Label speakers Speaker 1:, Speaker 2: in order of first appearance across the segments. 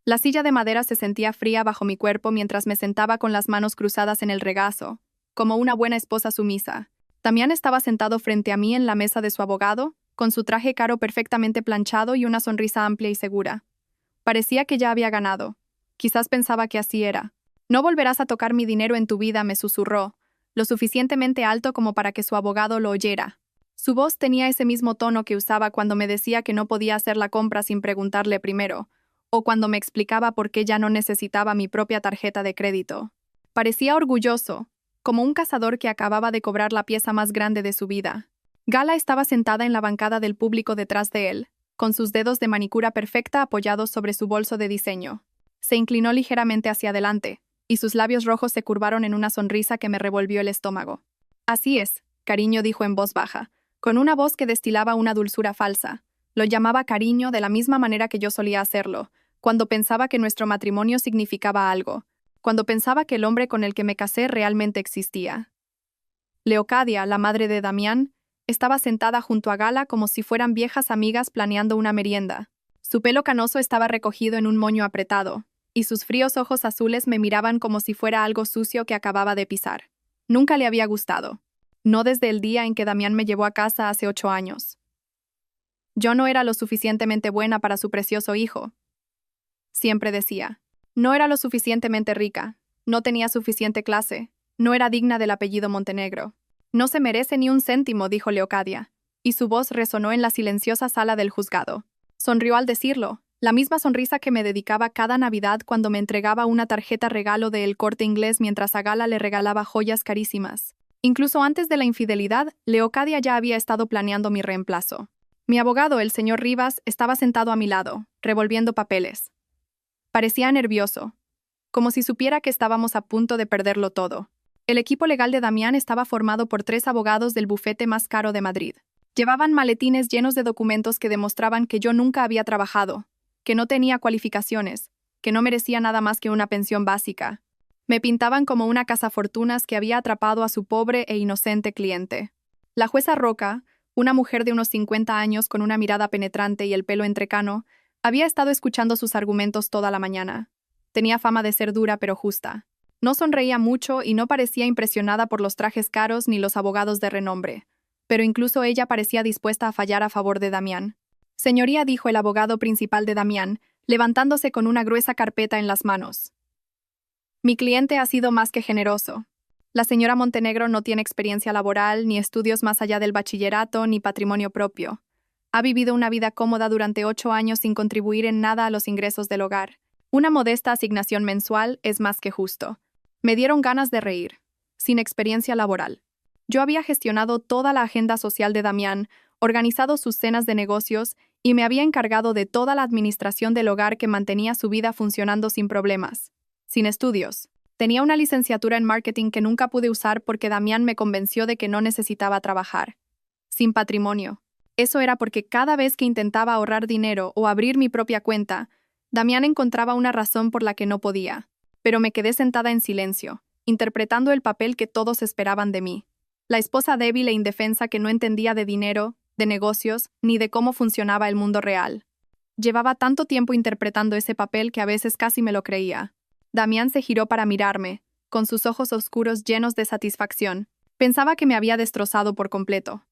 Speaker 1: La silla de madera se sentía fría bajo mi cuerpo mientras me sentaba con las manos cruzadas en el regazo, como una buena esposa sumisa. Damián estaba sentado frente a mí en la mesa de su abogado, con su traje caro perfectamente planchado y una sonrisa amplia y segura. Parecía que ya había ganado. Quizás pensaba que así era. «No volverás a tocar mi dinero en tu vida», me susurró, lo suficientemente alto como para que su abogado lo oyera. Su voz tenía ese mismo tono que usaba cuando me decía que no podía hacer la compra sin preguntarle primero, o cuando me explicaba por qué ya no necesitaba mi propia tarjeta de crédito. Parecía orgulloso, como un cazador que acababa de cobrar la pieza más grande de su vida. Gala estaba sentada en la bancada del público detrás de él, con sus dedos de manicura perfecta apoyados sobre su bolso de diseño. Se inclinó ligeramente hacia adelante, y sus labios rojos se curvaron en una sonrisa que me revolvió el estómago. «Así es», cariño, dijo en voz baja, con una voz que destilaba una dulzura falsa. Lo llamaba cariño de la misma manera que yo solía hacerlo, cuando pensaba que nuestro matrimonio significaba algo, cuando pensaba que el hombre con el que me casé realmente existía. Leocadia, la madre de Damián, estaba sentada junto a Gala como si fueran viejas amigas planeando una merienda. Su pelo canoso estaba recogido en un moño apretado, y sus fríos ojos azules me miraban como si fuera algo sucio que acababa de pisar. Nunca le había gustado. No desde el día en que Damián me llevó a casa hace 8 años. Yo no era lo suficientemente buena para su precioso hijo. Siempre decía. No era lo suficientemente rica, no tenía suficiente clase, no era digna del apellido Montenegro. «No se merece ni un céntimo», dijo Leocadia, y su voz resonó en la silenciosa sala del juzgado. Sonrió al decirlo, la misma sonrisa que me dedicaba cada Navidad cuando me entregaba una tarjeta regalo de El Corte Inglés mientras a Gala le regalaba joyas carísimas. Incluso antes de la infidelidad, Leocadia ya había estado planeando mi reemplazo. Mi abogado, el señor Rivas, estaba sentado a mi lado, revolviendo papeles. Parecía nervioso, como si supiera que estábamos a punto de perderlo todo. El equipo legal de Damián estaba formado por 3 abogados del bufete más caro de Madrid. Llevaban maletines llenos de documentos que demostraban que yo nunca había trabajado, que no tenía cualificaciones, que no merecía nada más que una pensión básica. Me pintaban como una cazafortunas que había atrapado a su pobre e inocente cliente. La jueza Roca, una mujer de unos 50 años con una mirada penetrante y el pelo entrecano, había estado escuchando sus argumentos toda la mañana. Tenía fama de ser dura pero justa. No sonreía mucho y no parecía impresionada por los trajes caros ni los abogados de renombre, pero incluso ella parecía dispuesta a fallar a favor de Damián. «Señoría», dijo el abogado principal de Damián, levantándose con una gruesa carpeta en las manos. «Mi cliente ha sido más que generoso. La señora Montenegro no tiene experiencia laboral, ni estudios más allá del bachillerato, ni patrimonio propio. Ha vivido una vida cómoda durante 8 años sin contribuir en nada a los ingresos del hogar. Una modesta asignación mensual es más que justo». Me dieron ganas de reír. Sin experiencia laboral. Yo había gestionado toda la agenda social de Damián, organizado sus cenas de negocios y me había encargado de toda la administración del hogar que mantenía su vida funcionando sin problemas. Sin estudios. Tenía una licenciatura en marketing que nunca pude usar porque Damián me convenció de que no necesitaba trabajar. Sin patrimonio. Eso era porque cada vez que intentaba ahorrar dinero o abrir mi propia cuenta, Damián encontraba una razón por la que no podía. Pero me quedé sentada en silencio, interpretando el papel que todos esperaban de mí. La esposa débil e indefensa que no entendía de dinero, de negocios, ni de cómo funcionaba el mundo real. Llevaba tanto tiempo interpretando ese papel que a veces casi me lo creía. Damián se giró para mirarme, con sus ojos oscuros llenos de satisfacción. Pensaba que me había destrozado por completo.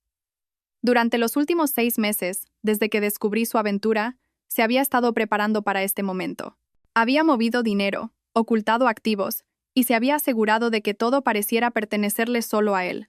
Speaker 1: Durante los últimos 6 meses, desde que descubrí su aventura, se había estado preparando para este momento. Había movido dinero, ocultado activos, y se había asegurado de que todo pareciera pertenecerle solo a él.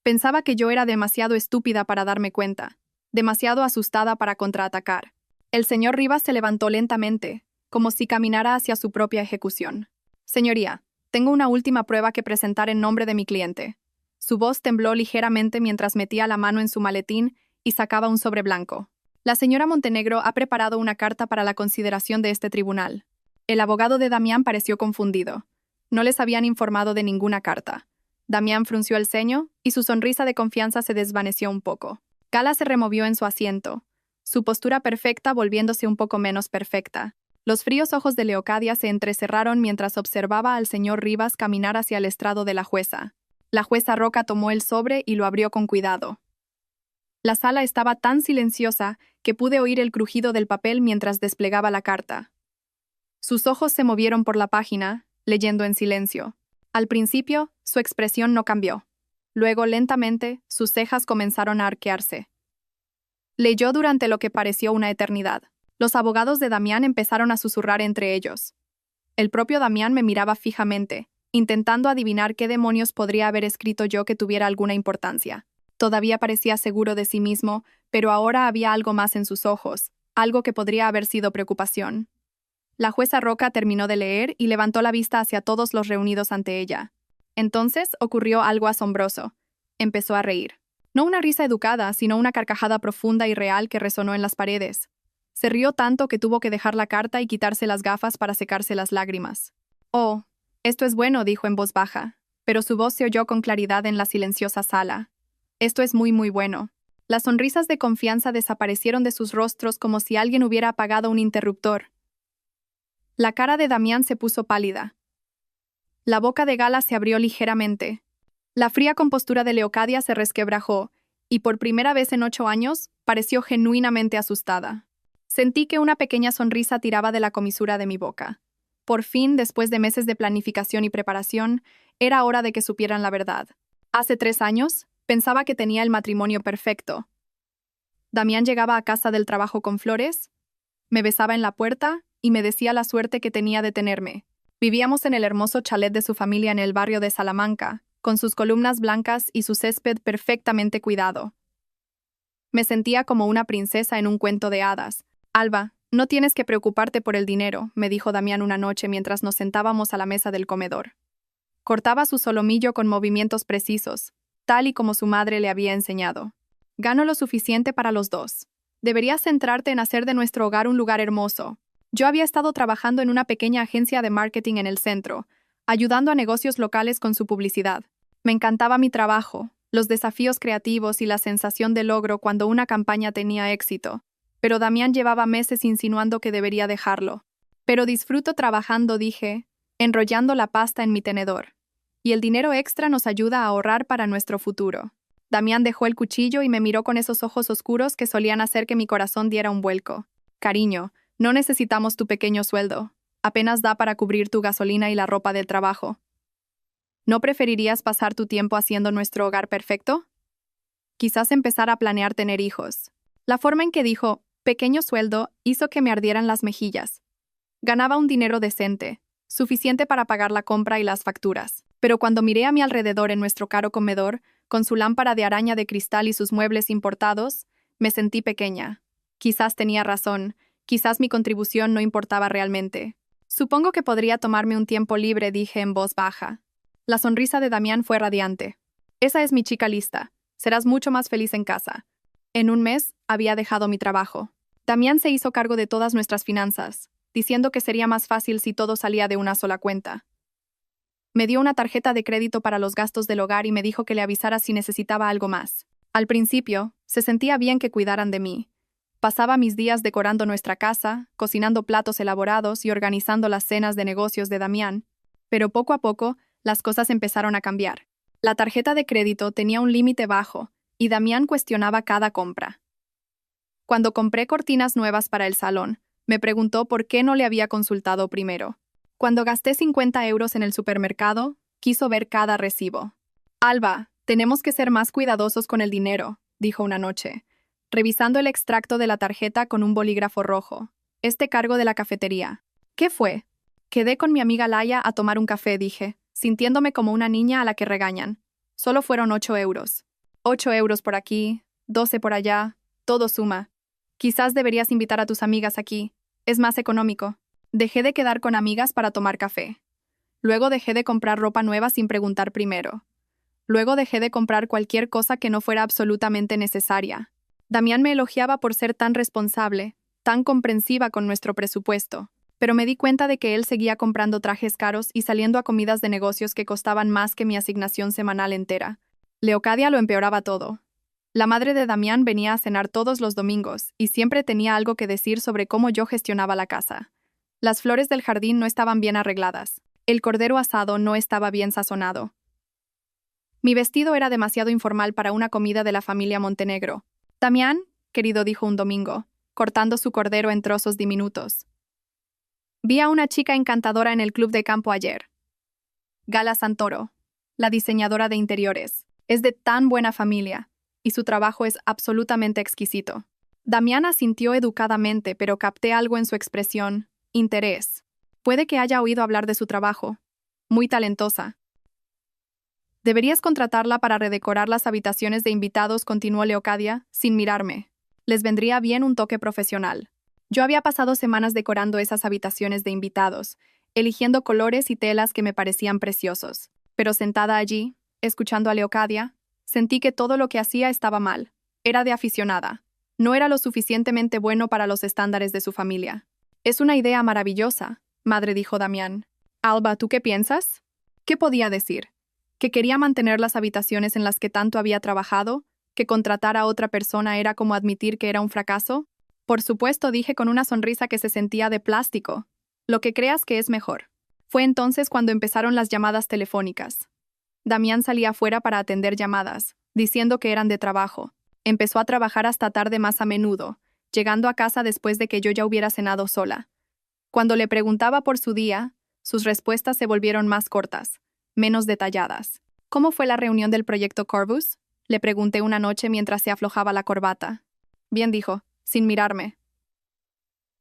Speaker 1: Pensaba que yo era demasiado estúpida para darme cuenta, demasiado asustada para contraatacar. El señor Rivas se levantó lentamente, como si caminara hacia su propia ejecución. «Señoría, tengo una última prueba que presentar en nombre de mi cliente». Su voz tembló ligeramente mientras metía la mano en su maletín y sacaba un sobre blanco. «La señora Montenegro ha preparado una carta para la consideración de este tribunal». El abogado de Damián pareció confundido. No les habían informado de ninguna carta. Damián frunció el ceño y su sonrisa de confianza se desvaneció un poco. Gala se removió en su asiento, su postura perfecta volviéndose un poco menos perfecta. Los fríos ojos de Leocadia se entrecerraron mientras observaba al señor Rivas caminar hacia el estrado de la jueza. La jueza Roca tomó el sobre y lo abrió con cuidado. La sala estaba tan silenciosa que pude oír el crujido del papel mientras desplegaba la carta. Sus ojos se movieron por la página, leyendo en silencio. Al principio, su expresión no cambió. Luego, lentamente, sus cejas comenzaron a arquearse. Leyó durante lo que pareció una eternidad. Los abogados de Damián empezaron a susurrar entre ellos. El propio Damián me miraba fijamente, intentando adivinar qué demonios podría haber escrito yo que tuviera alguna importancia. Todavía parecía seguro de sí mismo, pero ahora había algo más en sus ojos, algo que podría haber sido preocupación. La jueza Roca terminó de leer y levantó la vista hacia todos los reunidos ante ella. Entonces ocurrió algo asombroso. Empezó a reír. No una risa educada, sino una carcajada profunda y real que resonó en las paredes. Se rió tanto que tuvo que dejar la carta y quitarse las gafas para secarse las lágrimas. «Oh, esto es bueno», dijo en voz baja, pero su voz se oyó con claridad en la silenciosa sala. «Esto es muy, muy bueno». Las sonrisas de confianza desaparecieron de sus rostros como si alguien hubiera apagado un interruptor. La cara de Damián se puso pálida. La boca de Gala se abrió ligeramente. La fría compostura de Leocadia se resquebrajó, y por primera vez en 8 años, pareció genuinamente asustada. Sentí que una pequeña sonrisa tiraba de la comisura de mi boca. Por fin, después de meses de planificación y preparación, era hora de que supieran la verdad. Hace 3 años, pensaba que tenía el matrimonio perfecto. Damián llegaba a casa del trabajo con flores, me besaba en la puerta y me decía la suerte que tenía de tenerme. Vivíamos en el hermoso chalet de su familia en el barrio de Salamanca, con sus columnas blancas y su césped perfectamente cuidado. Me sentía como una princesa en un cuento de hadas. «Alba, no tienes que preocuparte por el dinero», me dijo Damián una noche mientras nos sentábamos a la mesa del comedor. Cortaba su solomillo con movimientos precisos, tal y como su madre le había enseñado. «Gano lo suficiente para los dos. Deberías centrarte en hacer de nuestro hogar un lugar hermoso». Yo había estado trabajando en una pequeña agencia de marketing en el centro, ayudando a negocios locales con su publicidad. Me encantaba mi trabajo, los desafíos creativos y la sensación de logro cuando una campaña tenía éxito. Pero Damián llevaba meses insinuando que debería dejarlo. «Pero disfruto trabajando», dije, enrollando la pasta en mi tenedor. «Y el dinero extra nos ayuda a ahorrar para nuestro futuro». Damián dejó el cuchillo y me miró con esos ojos oscuros que solían hacer que mi corazón diera un vuelco. «Cariño, no necesitamos tu pequeño sueldo. Apenas da para cubrir tu gasolina y la ropa del trabajo. ¿No preferirías pasar tu tiempo haciendo nuestro hogar perfecto? Quizás empezar a planear tener hijos». La forma en que dijo «pequeño sueldo» hizo que me ardieran las mejillas. Ganaba un dinero decente, suficiente para pagar la compra y las facturas. Pero cuando miré a mi alrededor en nuestro caro comedor, con su lámpara de araña de cristal y sus muebles importados, me sentí pequeña. Quizás tenía razón. Quizás mi contribución no importaba realmente. «Supongo que podría tomarme un tiempo libre», dije en voz baja. La sonrisa de Damián fue radiante. «Esa es mi chica lista. Serás mucho más feliz en casa». En un mes, había dejado mi trabajo. Damián se hizo cargo de todas nuestras finanzas, diciendo que sería más fácil si todo salía de una sola cuenta. Me dio una tarjeta de crédito para los gastos del hogar y me dijo que le avisara si necesitaba algo más. Al principio, se sentía bien que cuidaran de mí. Pasaba mis días decorando nuestra casa, cocinando platos elaborados y organizando las cenas de negocios de Damián, pero poco a poco las cosas empezaron a cambiar. La tarjeta de crédito tenía un límite bajo y Damián cuestionaba cada compra. Cuando compré cortinas nuevas para el salón, me preguntó por qué no le había consultado primero. Cuando gasté 50 euros en el supermercado, quiso ver cada recibo. «Alba, tenemos que ser más cuidadosos con el dinero», dijo una noche, revisando el extracto de la tarjeta con un bolígrafo rojo. «Este cargo de la cafetería. ¿Qué fue?» «Quedé con mi amiga Laia a tomar un café», dije, sintiéndome como una niña a la que regañan. «Solo fueron 8 euros. 8 euros por aquí, 12 por allá, todo suma. Quizás deberías invitar a tus amigas aquí. Es más económico». Dejé de quedar con amigas para tomar café. Luego dejé de comprar ropa nueva sin preguntar primero. Luego dejé de comprar cualquier cosa que no fuera absolutamente necesaria. Damián me elogiaba por ser tan responsable, tan comprensiva con nuestro presupuesto, pero me di cuenta de que él seguía comprando trajes caros y saliendo a comidas de negocios que costaban más que mi asignación semanal entera. Leocadia lo empeoraba todo. La madre de Damián venía a cenar todos los domingos y siempre tenía algo que decir sobre cómo yo gestionaba la casa. Las flores del jardín no estaban bien arregladas. El cordero asado no estaba bien sazonado. Mi vestido era demasiado informal para una comida de la familia Montenegro. «Damián, querido», dijo un domingo, cortando su cordero en trozos diminutos. Vi a una chica encantadora en el club de campo ayer. Gala Santoro, la diseñadora de interiores. Es de tan buena familia, y su trabajo es absolutamente exquisito. Damián asintió educadamente, pero capté algo en su expresión: interés. Puede que haya oído hablar de su trabajo. Muy talentosa. Deberías contratarla para redecorar las habitaciones de invitados, continuó Leocadia, sin mirarme. Les vendría bien un toque profesional. Yo había pasado semanas decorando esas habitaciones de invitados, eligiendo colores y telas que me parecían preciosos. Pero sentada allí, escuchando a Leocadia, sentí que todo lo que hacía estaba mal. Era de aficionada. No era lo suficientemente bueno para los estándares de su familia. Es una idea maravillosa, madre, dijo Damián. Alba, ¿tú qué piensas? ¿Qué podía decir? ¿Que quería mantener las habitaciones en las que tanto había trabajado? ¿Que contratar a otra persona era como admitir que era un fracaso? Por supuesto, dije con una sonrisa que se sentía de plástico. Lo que creas que es mejor. Fue entonces cuando empezaron las llamadas telefónicas. Damián salía afuera para atender llamadas, diciendo que eran de trabajo. Empezó a trabajar hasta tarde más a menudo, llegando a casa después de que yo ya hubiera cenado sola. Cuando le preguntaba por su día, sus respuestas se volvieron más cortas, menos detalladas. ¿Cómo fue la reunión del proyecto Corvus? Le pregunté una noche mientras se aflojaba la corbata. Bien, dijo, sin mirarme.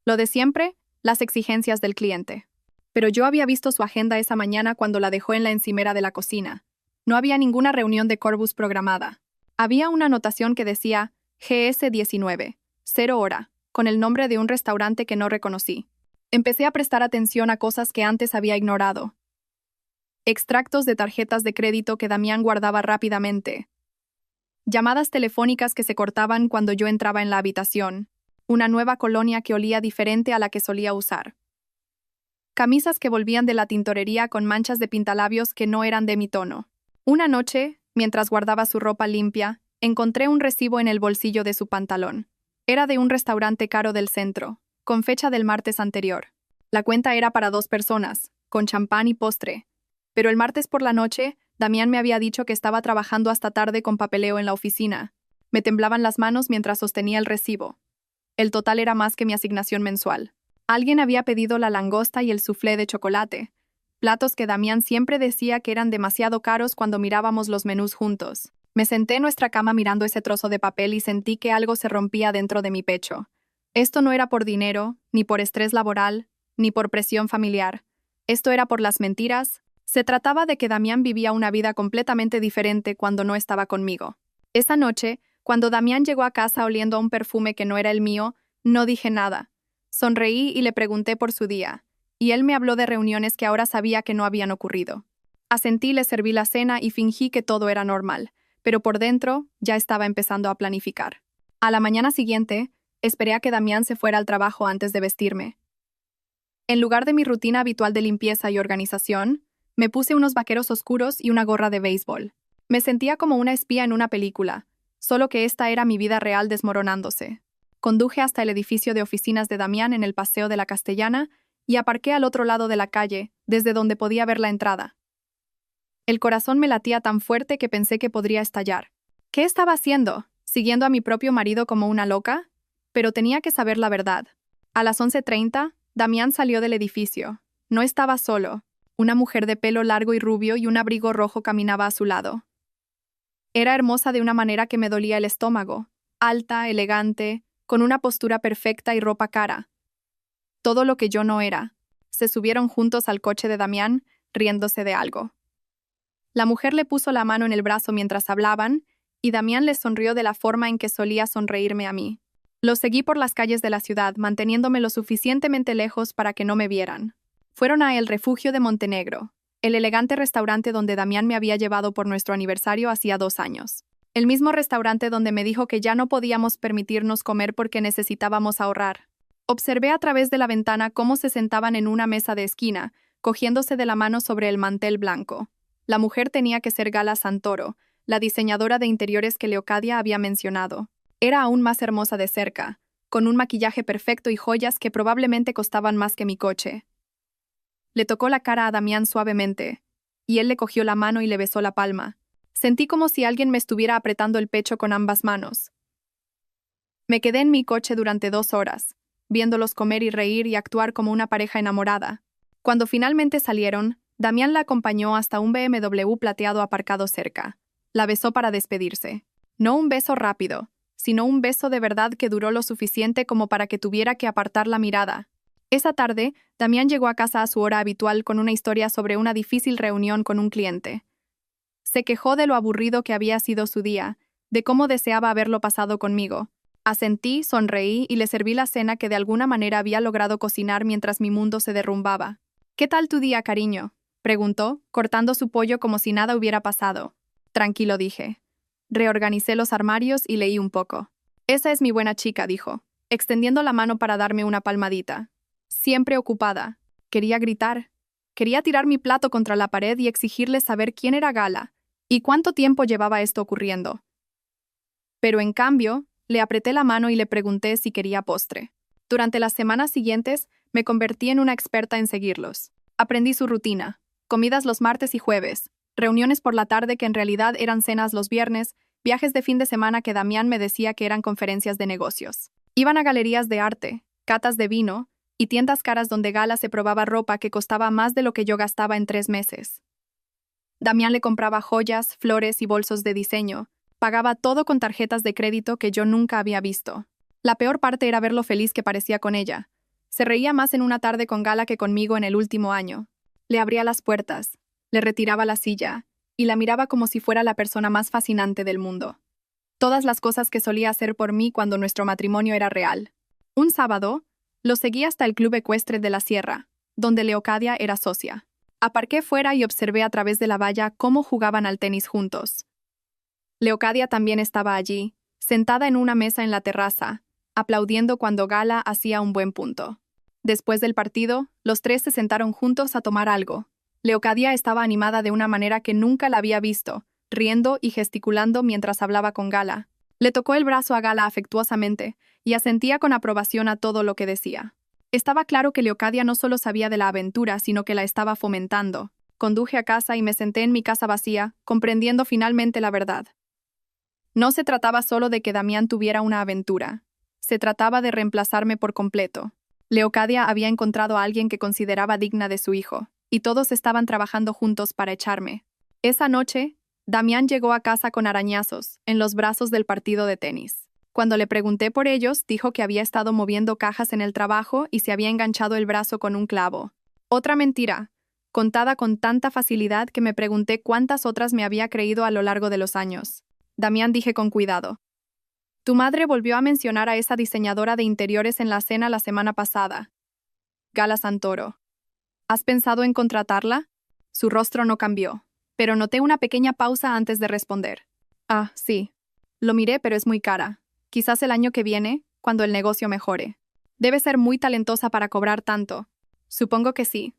Speaker 1: Lo de siempre, las exigencias del cliente. Pero yo había visto su agenda esa mañana cuando la dejó en la encimera de la cocina. No había ninguna reunión de Corvus programada. Había una anotación que decía GS19, 0 hora, con el nombre de un restaurante que no reconocí. Empecé a prestar atención a cosas que antes había ignorado. Extractos de tarjetas de crédito que Damián guardaba rápidamente. Llamadas telefónicas que se cortaban cuando yo entraba en la habitación. Una nueva colonia que olía diferente a la que solía usar. Camisas que volvían de la tintorería con manchas de pintalabios que no eran de mi tono. Una noche, mientras guardaba su ropa limpia, encontré un recibo en el bolsillo de su pantalón. Era de un restaurante caro del centro, con fecha del martes anterior. La cuenta era para 2 personas, con champán y postre. Pero el martes por la noche, Damián me había dicho que estaba trabajando hasta tarde con papeleo en la oficina. Me temblaban las manos mientras sostenía el recibo. El total era más que mi asignación mensual. Alguien había pedido la langosta y el soufflé de chocolate, platos que Damián siempre decía que eran demasiado caros cuando mirábamos los menús juntos. Me senté en nuestra cama mirando ese trozo de papel y sentí que algo se rompía dentro de mi pecho. Esto no era por dinero, ni por estrés laboral, ni por presión familiar. Esto era por las mentiras. Se trataba de que Damián vivía una vida completamente diferente cuando no estaba conmigo. Esa noche, cuando Damián llegó a casa oliendo a un perfume que no era el mío, no dije nada. Sonreí y le pregunté por su día, y él me habló de reuniones que ahora sabía que no habían ocurrido. Asentí, le serví la cena y fingí que todo era normal, pero por dentro ya estaba empezando a planificar. A la mañana siguiente, esperé a que Damián se fuera al trabajo antes de vestirme. En lugar de mi rutina habitual de limpieza y organización, me puse unos vaqueros oscuros y una gorra de béisbol. Me sentía como una espía en una película, solo que esta era mi vida real desmoronándose. Conduje hasta el edificio de oficinas de Damián en el Paseo de la Castellana y aparqué al otro lado de la calle, desde donde podía ver la entrada. El corazón me latía tan fuerte que pensé que podría estallar. ¿Qué estaba haciendo? ¿Siguiendo a mi propio marido como una loca? Pero tenía que saber la verdad. A las 11:30, Damián salió del edificio. No estaba solo. Una mujer de pelo largo y rubio y un abrigo rojo caminaba a su lado. Era hermosa de una manera que me dolía el estómago. Alta, elegante, con una postura perfecta y ropa cara. Todo lo que yo no era. Se subieron juntos al coche de Damián, riéndose de algo. La mujer le puso la mano en el brazo mientras hablaban, y Damián le sonrió de la forma en que solía sonreírme a mí. Lo seguí por las calles de la ciudad, manteniéndome lo suficientemente lejos para que no me vieran. Fueron a El Refugio de Montenegro, el elegante restaurante donde Damián me había llevado por nuestro aniversario hacía 2 años. El mismo restaurante donde me dijo que ya no podíamos permitirnos comer porque necesitábamos ahorrar. Observé a través de la ventana cómo se sentaban en una mesa de esquina, cogiéndose de la mano sobre el mantel blanco. La mujer tenía que ser Gala Santoro, la diseñadora de interiores que Leocadia había mencionado. Era aún más hermosa de cerca, con un maquillaje perfecto y joyas que probablemente costaban más que mi coche. Le tocó la cara a Damián suavemente, y él le cogió la mano y le besó la palma. Sentí como si alguien me estuviera apretando el pecho con ambas manos. Me quedé en mi coche durante 2 horas, viéndolos comer y reír y actuar como una pareja enamorada. Cuando finalmente salieron, Damián la acompañó hasta un BMW plateado aparcado cerca. La besó para despedirse. No un beso rápido, sino un beso de verdad que duró lo suficiente como para que tuviera que apartar la mirada. Esa tarde, Damián llegó a casa a su hora habitual con una historia sobre una difícil reunión con un cliente. Se quejó de lo aburrido que había sido su día, de cómo deseaba haberlo pasado conmigo. Asentí, sonreí y le serví la cena que de alguna manera había logrado cocinar mientras mi mundo se derrumbaba. «¿Qué tal tu día, cariño?», preguntó, cortando su pollo como si nada hubiera pasado. «Tranquilo», dije. Reorganicé los armarios y leí un poco. «Esa es mi buena chica», dijo, extendiendo la mano para darme una palmadita. Siempre ocupada. Quería gritar. Quería tirar mi plato contra la pared y exigirle saber quién era Gala y cuánto tiempo llevaba esto ocurriendo. Pero en cambio, le apreté la mano y le pregunté si quería postre. Durante las semanas siguientes, me convertí en una experta en seguirlos. Aprendí su rutina. Comidas los martes y jueves, reuniones por la tarde que en realidad eran cenas los viernes, viajes de fin de semana que Damián me decía que eran conferencias de negocios. Iban a galerías de arte, catas de vino y tiendas caras donde Gala se probaba ropa que costaba más de lo que yo gastaba en 3 meses. Damián le compraba joyas, flores y bolsos de diseño. Pagaba todo con tarjetas de crédito que yo nunca había visto. La peor parte era ver lo feliz que parecía con ella. Se reía más en una tarde con Gala que conmigo en el último año. Le abría las puertas, le retiraba la silla, y la miraba como si fuera la persona más fascinante del mundo. Todas las cosas que solía hacer por mí cuando nuestro matrimonio era real. Un sábado, lo seguí hasta el Club Ecuestre de la Sierra, donde Leocadia era socia. Aparqué fuera y observé a través de la valla cómo jugaban al tenis juntos. Leocadia también estaba allí, sentada en una mesa en la terraza, aplaudiendo cuando Gala hacía un buen punto. Después del partido, los tres se sentaron juntos a tomar algo. Leocadia estaba animada de una manera que nunca la había visto, riendo y gesticulando mientras hablaba con Gala. Le tocó el brazo a Gala afectuosamente y asentía con aprobación a todo lo que decía. Estaba claro que Leocadia no solo sabía de la aventura, sino que la estaba fomentando. Conduje a casa y me senté en mi casa vacía, comprendiendo finalmente la verdad. No se trataba solo de que Damián tuviera una aventura. Se trataba de reemplazarme por completo. Leocadia había encontrado a alguien que consideraba digna de su hijo, y todos estaban trabajando juntos para echarme. Esa noche, Damián llegó a casa con arañazos en los brazos del partido de tenis. Cuando le pregunté por ellos, dijo que había estado moviendo cajas en el trabajo y se había enganchado el brazo con un clavo. Otra mentira, contada con tanta facilidad que me pregunté cuántas otras me había creído a lo largo de los años. Damián, dije con cuidado. Tu madre volvió a mencionar a esa diseñadora de interiores en la cena la semana pasada. Gala Santoro. ¿Has pensado en contratarla? Su rostro no cambió, pero noté una pequeña pausa antes de responder. Ah, sí. Lo miré, pero es muy cara. Quizás el año que viene, cuando el negocio mejore. Debe ser muy talentosa para cobrar tanto. Supongo que sí.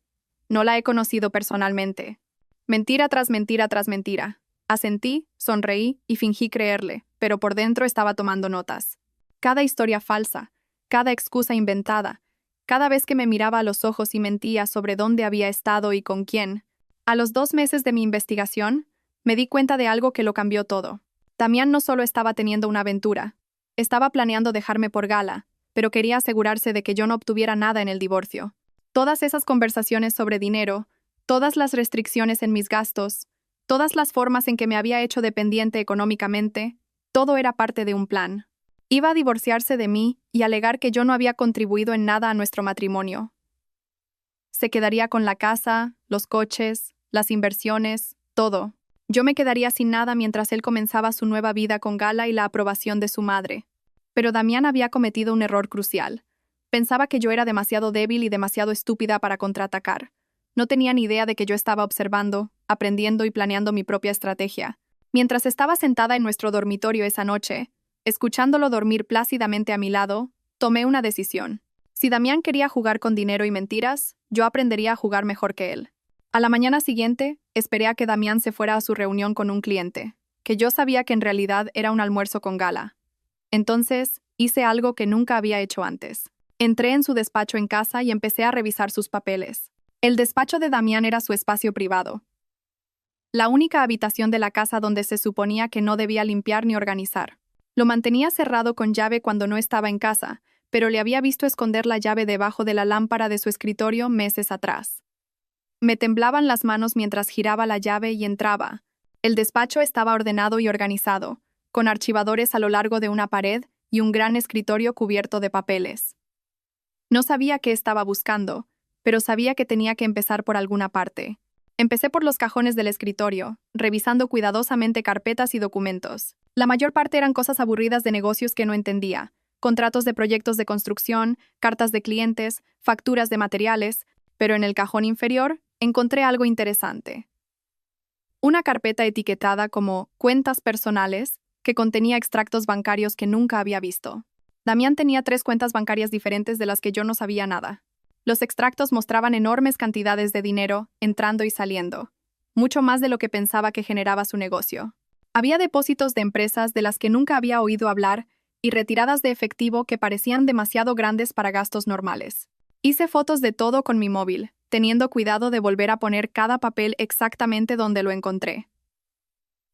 Speaker 1: No la he conocido personalmente. Mentira tras mentira tras mentira. Asentí, sonreí y fingí creerle, pero por dentro estaba tomando notas. Cada historia falsa, cada excusa inventada, cada vez que me miraba a los ojos y mentía sobre dónde había estado y con quién. A los 2 meses de mi investigación, me di cuenta de algo que lo cambió todo. Damián no solo estaba teniendo una aventura, estaba planeando dejarme por Gala, pero quería asegurarse de que yo no obtuviera nada en el divorcio. Todas esas conversaciones sobre dinero, todas las restricciones en mis gastos, todas las formas en que me había hecho dependiente económicamente, todo era parte de un plan. Iba a divorciarse de mí y alegar que yo no había contribuido en nada a nuestro matrimonio. Se quedaría con la casa, los coches, las inversiones, todo. Yo me quedaría sin nada mientras él comenzaba su nueva vida con Gala y la aprobación de su madre. Pero Damián había cometido un error crucial. Pensaba que yo era demasiado débil y demasiado estúpida para contraatacar. No tenía ni idea de que yo estaba observando, aprendiendo y planeando mi propia estrategia. Mientras estaba sentada en nuestro dormitorio esa noche, escuchándolo dormir plácidamente a mi lado, tomé una decisión. Si Damián quería jugar con dinero y mentiras, yo aprendería a jugar mejor que él. A la mañana siguiente, esperé a que Damián se fuera a su reunión con un cliente, que yo sabía que en realidad era un almuerzo con Gala. Entonces, hice algo que nunca había hecho antes. Entré en su despacho en casa y empecé a revisar sus papeles. El despacho de Damián era su espacio privado. La única habitación de la casa donde se suponía que no debía limpiar ni organizar. Lo mantenía cerrado con llave cuando no estaba en casa, pero le había visto esconder la llave debajo de la lámpara de su escritorio meses atrás. Me temblaban las manos mientras giraba la llave y entraba. El despacho estaba ordenado y organizado, con archivadores a lo largo de una pared y un gran escritorio cubierto de papeles. No sabía qué estaba buscando, pero sabía que tenía que empezar por alguna parte. Empecé por los cajones del escritorio, revisando cuidadosamente carpetas y documentos. La mayor parte eran cosas aburridas de negocios que no entendía: contratos de proyectos de construcción, cartas de clientes, facturas de materiales, pero en el cajón inferior encontré algo interesante. Una carpeta etiquetada como cuentas personales que contenía extractos bancarios que nunca había visto. Damián tenía 3 cuentas bancarias diferentes de las que yo no sabía nada. Los extractos mostraban enormes cantidades de dinero entrando y saliendo, mucho más de lo que pensaba que generaba su negocio. Había depósitos de empresas de las que nunca había oído hablar y retiradas de efectivo que parecían demasiado grandes para gastos normales. Hice fotos de todo con mi móvil, teniendo cuidado de volver a poner cada papel exactamente donde lo encontré.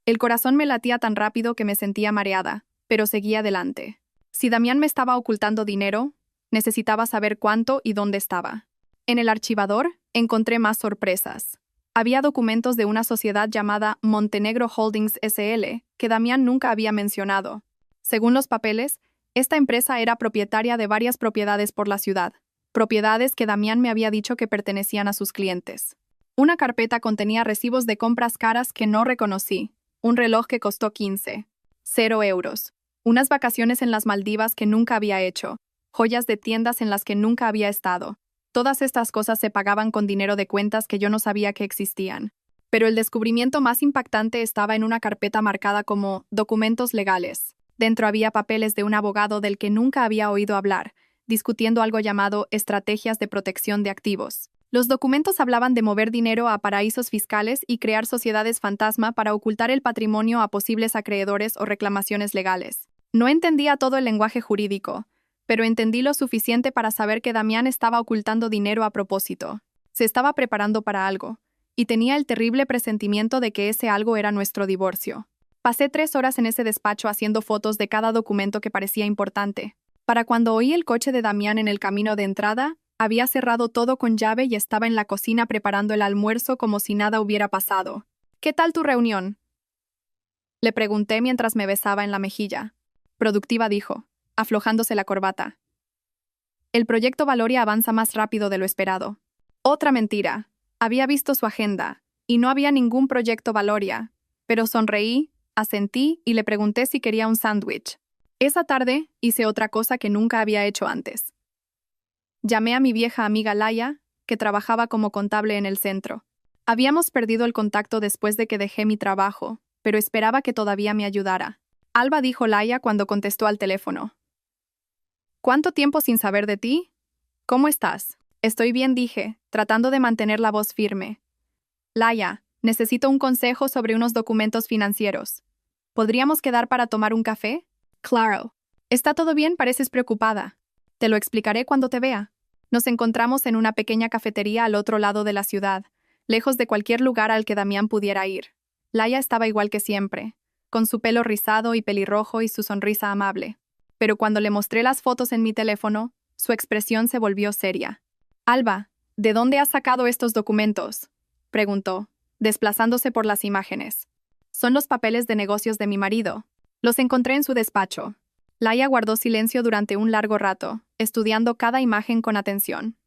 Speaker 1: El corazón me latía tan rápido que me sentía mareada, pero seguía adelante. Si Damián me estaba ocultando dinero, necesitaba saber cuánto y dónde estaba. En el archivador encontré más sorpresas. Había documentos de una sociedad llamada Montenegro Holdings SL, que Damián nunca había mencionado. Según los papeles, esta empresa era propietaria de varias propiedades por la ciudad, propiedades que Damián me había dicho que pertenecían a sus clientes. Una carpeta contenía recibos de compras caras que no reconocí, un reloj que costó 0 euros, unas vacaciones en las Maldivas que nunca había hecho, joyas de tiendas en las que nunca había estado. Todas estas cosas se pagaban con dinero de cuentas que yo no sabía que existían. Pero el descubrimiento más impactante estaba en una carpeta marcada como documentos legales. Dentro había papeles de un abogado del que nunca había oído hablar, discutiendo algo llamado estrategias de protección de activos. Los documentos hablaban de mover dinero a paraísos fiscales y crear sociedades fantasma para ocultar el patrimonio a posibles acreedores o reclamaciones legales. No entendía todo el lenguaje jurídico, pero entendí lo suficiente para saber que Damián estaba ocultando dinero a propósito. Se estaba preparando para algo, y tenía el terrible presentimiento de que ese algo era nuestro divorcio. Pasé 3 horas en ese despacho haciendo fotos de cada documento que parecía importante. Para cuando oí el coche de Damián en el camino de entrada, había cerrado todo con llave y estaba en la cocina preparando el almuerzo como si nada hubiera pasado. ¿Qué tal tu reunión?, le pregunté mientras me besaba en la mejilla. Productiva, dijo, aflojándose la corbata. El proyecto Valoria avanza más rápido de lo esperado. Otra mentira. Había visto su agenda, y no había ningún proyecto Valoria, pero sonreí, asentí y le pregunté si quería un sándwich. Esa tarde hice otra cosa que nunca había hecho antes. Llamé a mi vieja amiga Laia, que trabajaba como contable en el centro. Habíamos perdido el contacto después de que dejé mi trabajo, pero esperaba que todavía me ayudara. Alba, dijo Laia cuando contestó al teléfono. ¿Cuánto tiempo sin saber de ti? ¿Cómo estás? Estoy bien, dije, tratando de mantener la voz firme. Laia, necesito un consejo sobre unos documentos financieros. ¿Podríamos quedar para tomar un café? Claro. ¿Está todo bien? Pareces preocupada. Te lo explicaré cuando te vea. Nos encontramos en una pequeña cafetería al otro lado de la ciudad, lejos de cualquier lugar al que Damián pudiera ir. Laia estaba igual que siempre, con su pelo rizado y pelirrojo y su sonrisa amable. Pero cuando le mostré las fotos en mi teléfono, su expresión se volvió seria. Alba, ¿de dónde has sacado estos documentos?, preguntó, desplazándose por las imágenes. Son los papeles de negocios de mi marido. Los encontré en su despacho. Laia guardó silencio durante un largo rato, estudiando cada imagen con atención.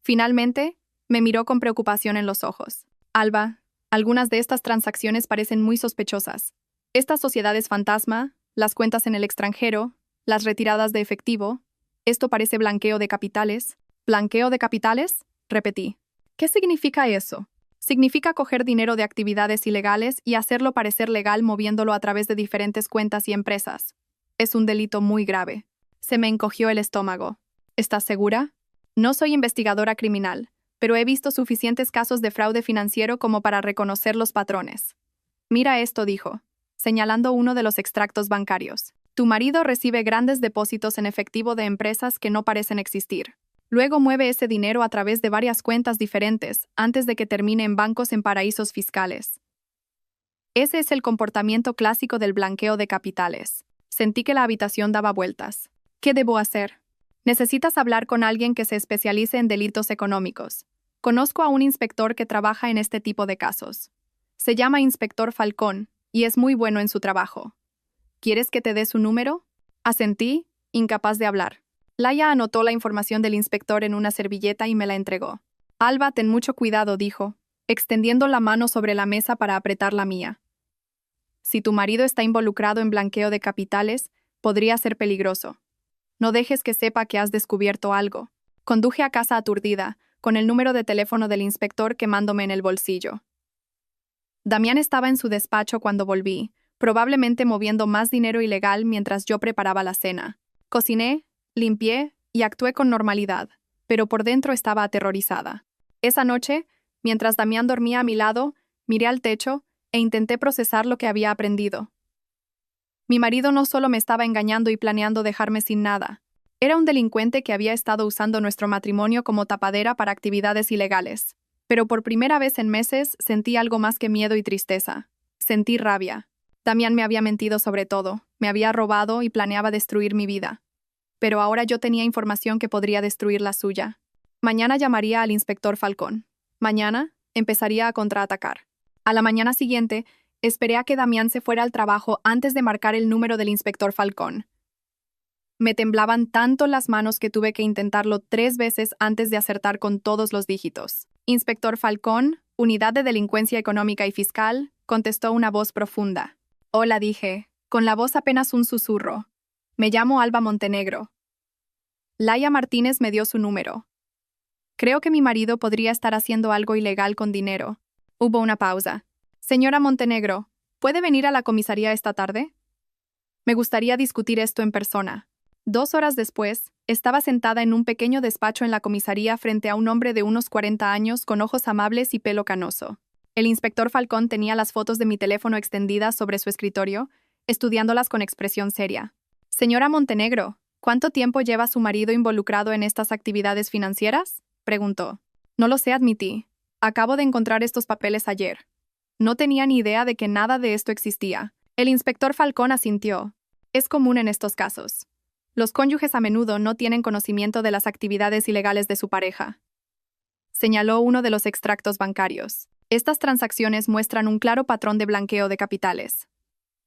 Speaker 1: Finalmente, me miró con preocupación en los ojos. Alba, algunas de estas transacciones parecen muy sospechosas. Estas sociedades fantasma, las cuentas en el extranjero, las retiradas de efectivo, esto parece blanqueo de capitales. ¿Blanqueo de capitales?, repetí. ¿Qué significa eso? Significa coger dinero de actividades ilegales y hacerlo parecer legal moviéndolo a través de diferentes cuentas y empresas. Es un delito muy grave. Se me encogió el estómago. ¿Estás segura? No soy investigadora criminal, pero he visto suficientes casos de fraude financiero como para reconocer los patrones. Mira esto, dijo, señalando uno de los extractos bancarios. Tu marido recibe grandes depósitos en efectivo de empresas que no parecen existir. Luego mueve ese dinero a través de varias cuentas diferentes antes de que termine en bancos en paraísos fiscales. Ese es el comportamiento clásico del blanqueo de capitales. Sentí que la habitación daba vueltas. ¿Qué debo hacer? Necesitas hablar con alguien que se especialice en delitos económicos. Conozco a un inspector que trabaja en este tipo de casos. Se llama Inspector Falcón y es muy bueno en su trabajo. ¿Quieres que te dé su número? Asentí, incapaz de hablar. Laia anotó la información del inspector en una servilleta y me la entregó. Alba, ten mucho cuidado, dijo, extendiendo la mano sobre la mesa para apretar la mía. Si tu marido está involucrado en blanqueo de capitales, podría ser peligroso. No dejes que sepa que has descubierto algo. Conduje a casa aturdida, con el número de teléfono del inspector quemándome en el bolsillo. Damián estaba en su despacho cuando volví, probablemente moviendo más dinero ilegal mientras yo preparaba la cena. Cociné, limpié y actué con normalidad, pero por dentro estaba aterrorizada. Esa noche, mientras Damián dormía a mi lado, miré al techo e intenté procesar lo que había aprendido. Mi marido no solo me estaba engañando y planeando dejarme sin nada. Era un delincuente que había estado usando nuestro matrimonio como tapadera para actividades ilegales. Pero por primera vez en meses sentí algo más que miedo y tristeza. Sentí rabia. Damián me había mentido sobre todo, me había robado y planeaba destruir mi vida. Pero ahora yo tenía información que podría destruir la suya. Mañana llamaría al inspector Falcón. Mañana empezaría a contraatacar. A la mañana siguiente, esperé a que Damián se fuera al trabajo antes de marcar el número del inspector Falcón. Me temblaban tanto las manos que tuve que intentarlo 3 veces antes de acertar con todos los dígitos. Inspector Falcón, Unidad de Delincuencia Económica y Fiscal, contestó una voz profunda. Hola, dije, con la voz apenas un susurro. Me llamo Alba Montenegro. Laia Martínez me dio su número. Creo que mi marido podría estar haciendo algo ilegal con dinero. Hubo una pausa. Señora Montenegro, ¿puede venir a la comisaría esta tarde? Me gustaría discutir esto en persona. 2 horas después, estaba sentada en un pequeño despacho en la comisaría frente a un hombre de unos 40 años con ojos amables y pelo canoso. El inspector Falcón tenía las fotos de mi teléfono extendidas sobre su escritorio, estudiándolas con expresión seria. Señora Montenegro, ¿cuánto tiempo lleva su marido involucrado en estas actividades financieras? Preguntó. No lo sé, admití. Acabo de encontrar estos papeles ayer. No tenía ni idea de que nada de esto existía. El inspector Falcón asintió. Es común en estos casos. Los cónyuges a menudo no tienen conocimiento de las actividades ilegales de su pareja. Señaló uno de los extractos bancarios. Estas transacciones muestran un claro patrón de blanqueo de capitales.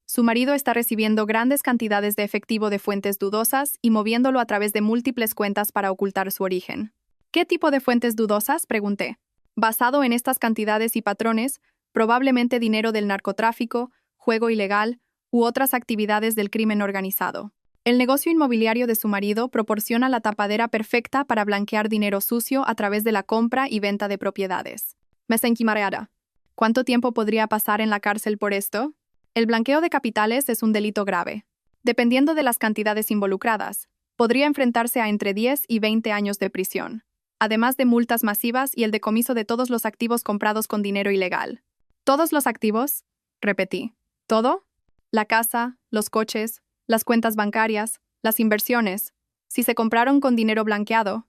Speaker 1: Su marido está recibiendo grandes cantidades de efectivo de fuentes dudosas y moviéndolo a través de múltiples cuentas para ocultar su origen. ¿Qué tipo de fuentes dudosas?, pregunté. Basado en estas cantidades y patrones, probablemente dinero del narcotráfico, juego ilegal u otras actividades del crimen organizado. El negocio inmobiliario de su marido proporciona la tapadera perfecta para blanquear dinero sucio a través de la compra y venta de propiedades. Me sentí mareada. ¿Cuánto tiempo podría pasar en la cárcel por esto? El blanqueo de capitales es un delito grave. Dependiendo de las cantidades involucradas, podría enfrentarse a entre 10 y 20 años de prisión, además de multas masivas y el decomiso de todos los activos comprados con dinero ilegal. ¿Todos los activos? Repetí. ¿Todo? La casa, los coches, las cuentas bancarias, las inversiones. Si se compraron con dinero blanqueado,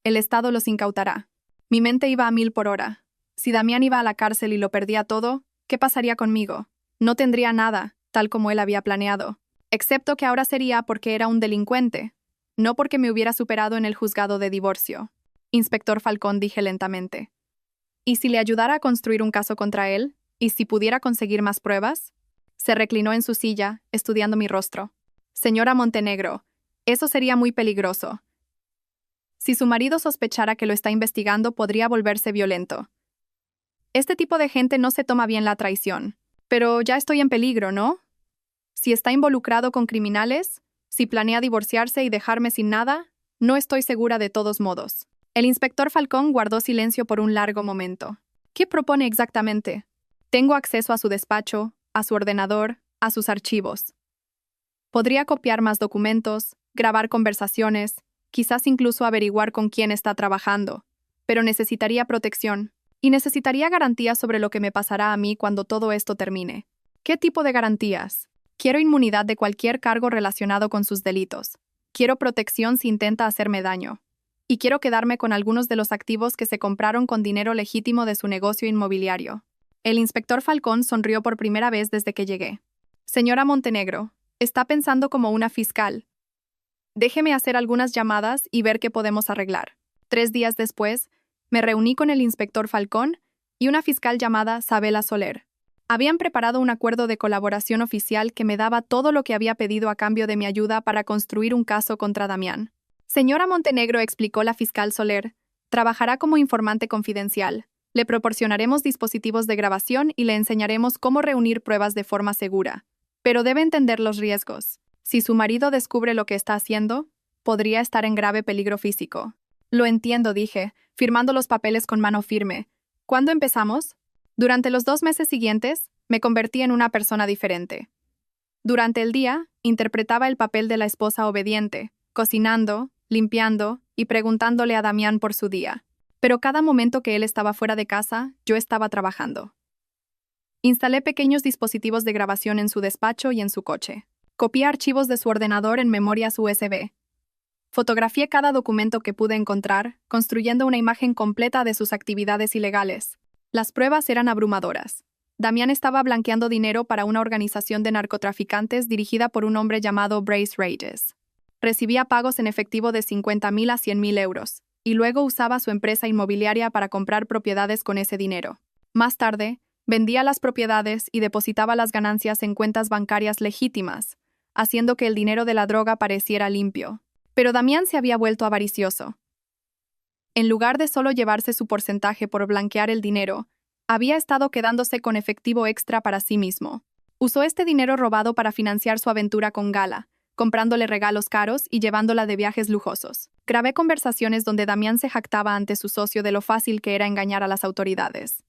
Speaker 1: el Estado los incautará. Mi mente iba a 1000 por hora. Si Damián iba a la cárcel y lo perdía todo, ¿qué pasaría conmigo? No tendría nada, tal como él había planeado. Excepto que ahora sería porque era un delincuente, no porque me hubiera superado en el juzgado de divorcio. Inspector Falcón, dije lentamente. ¿Y si le ayudara a construir un caso contra él? ¿Y si pudiera conseguir más pruebas? Se reclinó en su silla, estudiando mi rostro. Señora Montenegro, eso sería muy peligroso. Si su marido sospechara que lo está investigando, podría volverse violento. Este tipo de gente no se toma bien la traición. Pero ya estoy en peligro, ¿no? Si está involucrado con criminales, si planea divorciarse y dejarme sin nada, no estoy segura de todos modos. El inspector Falcón guardó silencio por un largo momento. ¿Qué propone exactamente? Tengo acceso a su despacho, a su ordenador, a sus archivos. Podría copiar más documentos, grabar conversaciones, quizás incluso averiguar con quién está trabajando, pero necesitaría protección, y necesitaría garantías sobre lo que me pasará a mí cuando todo esto termine. ¿Qué tipo de garantías? Quiero inmunidad de cualquier cargo relacionado con sus delitos. Quiero protección si intenta hacerme daño. Y quiero quedarme con algunos de los activos que se compraron con dinero legítimo de su negocio inmobiliario. El inspector Falcón sonrió por primera vez desde que llegué. Señora Montenegro, está pensando como una fiscal. Déjeme hacer algunas llamadas y ver qué podemos arreglar. 3 días después, me reuní con el inspector Falcón y una fiscal llamada Sabela Soler. Habían preparado un acuerdo de colaboración oficial que me daba todo lo que había pedido a cambio de mi ayuda para construir un caso contra Damián. Señora Montenegro, explicó la fiscal Soler, trabajará como informante confidencial. Le proporcionaremos dispositivos de grabación y le enseñaremos cómo reunir pruebas de forma segura. Pero debe entender los riesgos. Si su marido descubre lo que está haciendo, podría estar en grave peligro físico. Lo entiendo, dije, firmando los papeles con mano firme. ¿Cuándo empezamos? Durante los 2 meses siguientes, me convertí en una persona diferente. Durante el día, interpretaba el papel de la esposa obediente, cocinando, limpiando y preguntándole a Damián por su día. Pero cada momento que él estaba fuera de casa, yo estaba trabajando. Instalé pequeños dispositivos de grabación en su despacho y en su coche. Copié archivos de su ordenador en memorias USB. Fotografié cada documento que pude encontrar, construyendo una imagen completa de sus actividades ilegales. Las pruebas eran abrumadoras. Damián estaba blanqueando dinero para una organización de narcotraficantes dirigida por un hombre llamado Bryce Reyes. Recibía pagos en efectivo de 50.000 a 100.000 euros, y luego usaba su empresa inmobiliaria para comprar propiedades con ese dinero. Más tarde, vendía las propiedades y depositaba las ganancias en cuentas bancarias legítimas, haciendo que el dinero de la droga pareciera limpio. Pero Damián se había vuelto avaricioso. En lugar de solo llevarse su porcentaje por blanquear el dinero, había estado quedándose con efectivo extra para sí mismo. Usó este dinero robado para financiar su aventura con Gala, comprándole regalos caros y llevándola de viajes lujosos. Grabé conversaciones donde Damián se jactaba ante su socio de lo fácil que era engañar a las autoridades.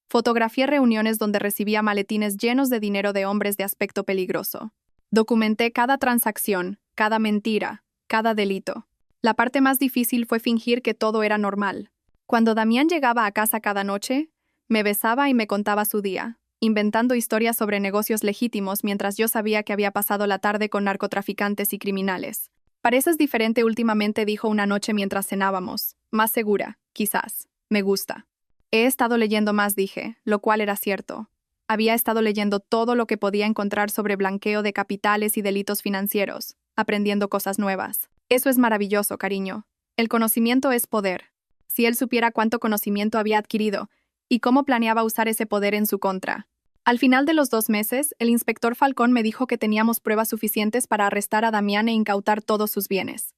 Speaker 1: Fotografié reuniones donde recibía maletines llenos de dinero de hombres de aspecto peligroso. Documenté cada transacción, cada mentira, cada delito. La parte más difícil fue fingir que todo era normal. Cuando Damián llegaba a casa cada noche, me besaba y me contaba su día, inventando historias sobre negocios legítimos mientras yo sabía que había pasado la tarde con narcotraficantes y criminales. Pareces diferente últimamente, dijo una noche mientras cenábamos. Más segura, quizás. Me gusta. He estado leyendo más, dije, lo cual era cierto. Había estado leyendo todo lo que podía encontrar sobre blanqueo de capitales y delitos financieros, aprendiendo cosas nuevas. Eso es maravilloso, cariño. El conocimiento es poder. Si él supiera cuánto conocimiento había adquirido y cómo planeaba usar ese poder en su contra. Al final de los 2 meses, el inspector Falcón me dijo que teníamos pruebas suficientes para arrestar a Damián e incautar todos sus bienes.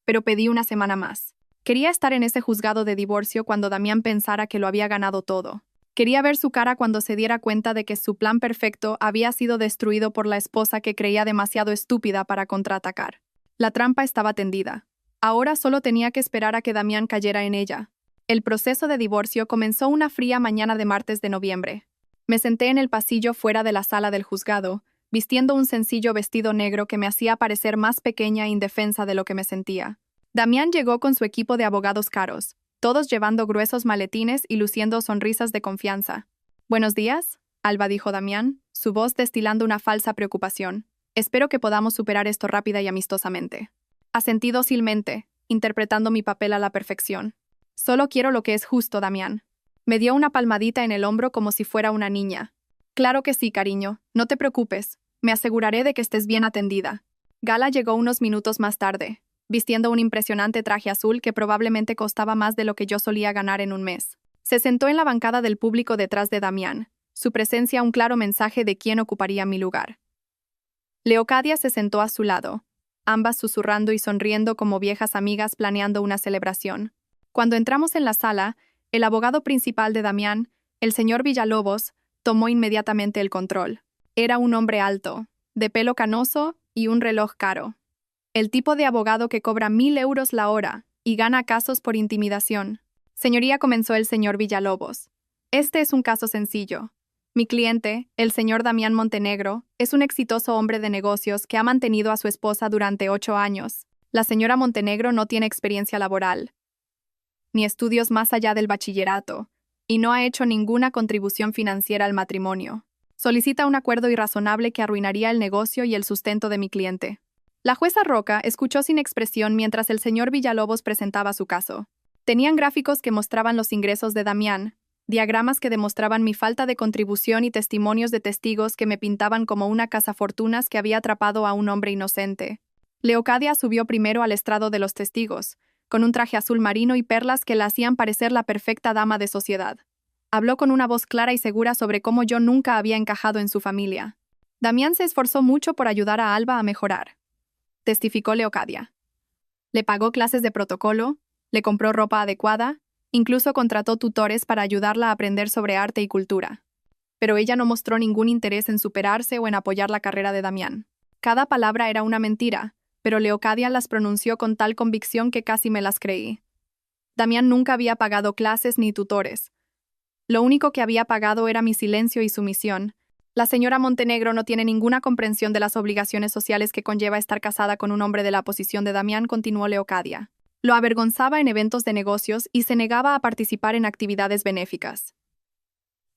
Speaker 1: Pero pedí una semana más. Quería estar en ese juzgado de divorcio cuando Damián pensara que lo había ganado todo. Quería ver su cara cuando se diera cuenta de que su plan perfecto había sido destruido por la esposa que creía demasiado estúpida para contraatacar. La trampa estaba tendida. Ahora solo tenía que esperar a que Damián cayera en ella. El proceso de divorcio comenzó una fría mañana de martes de noviembre. Me senté en el pasillo fuera de la sala del juzgado, vistiendo un sencillo vestido negro que me hacía parecer más pequeña e indefensa de lo que me sentía. Damián llegó con su equipo de abogados caros, todos llevando gruesos maletines y luciendo sonrisas de confianza. «Buenos días», Alba, dijo Damián, su voz destilando una falsa preocupación. «Espero que podamos superar esto rápida y amistosamente». Asentí dócilmente, interpretando mi papel a la perfección. «Solo quiero lo que es justo, Damián». Me dio una palmadita en el hombro como si fuera una niña. «Claro que sí, cariño, no te preocupes. Me aseguraré de que estés bien atendida». Gala llegó unos minutos más tarde, vistiendo un impresionante traje azul que probablemente costaba más de lo que yo solía ganar en un mes. Se sentó en la bancada del público detrás de Damián, su presencia un claro mensaje de quién ocuparía mi lugar. Leocadia se sentó a su lado, ambas susurrando y sonriendo como viejas amigas planeando una celebración. Cuando entramos en la sala, el abogado principal de Damián, el señor Villalobos, tomó inmediatamente el control. Era un hombre alto, de pelo canoso y un reloj caro. El tipo de abogado que cobra 1.000 euros la hora y gana casos por intimidación. Señoría, comenzó el señor Villalobos. Este es un caso sencillo. Mi cliente, el señor Damián Montenegro, es un exitoso hombre de negocios que ha mantenido a su esposa durante 8 años. La señora Montenegro no tiene experiencia laboral, ni estudios más allá del bachillerato, y no ha hecho ninguna contribución financiera al matrimonio. Solicita un acuerdo irrazonable que arruinaría el negocio y el sustento de mi cliente. La jueza Roca escuchó sin expresión mientras el señor Villalobos presentaba su caso. Tenían gráficos que mostraban los ingresos de Damián, diagramas que demostraban mi falta de contribución y testimonios de testigos que me pintaban como una cazafortunas que había atrapado a un hombre inocente. Leocadia subió primero al estrado de los testigos, con un traje azul marino y perlas que la hacían parecer la perfecta dama de sociedad. Habló con una voz clara y segura sobre cómo yo nunca había encajado en su familia. Damián se esforzó mucho por ayudar a Alba a mejorar, testificó Leocadia. Le pagó clases de protocolo, le compró ropa adecuada, incluso contrató tutores para ayudarla a aprender sobre arte y cultura. Pero ella no mostró ningún interés en superarse o en apoyar la carrera de Damián. Cada palabra era una mentira, pero Leocadia las pronunció con tal convicción que casi me las creí. Damián nunca había pagado clases ni tutores. Lo único que había pagado era mi silencio y sumisión. La señora Montenegro no tiene ninguna comprensión de las obligaciones sociales que conlleva estar casada con un hombre de la posición de Damián, continuó Leocadia. Lo avergonzaba en eventos de negocios y se negaba a participar en actividades benéficas.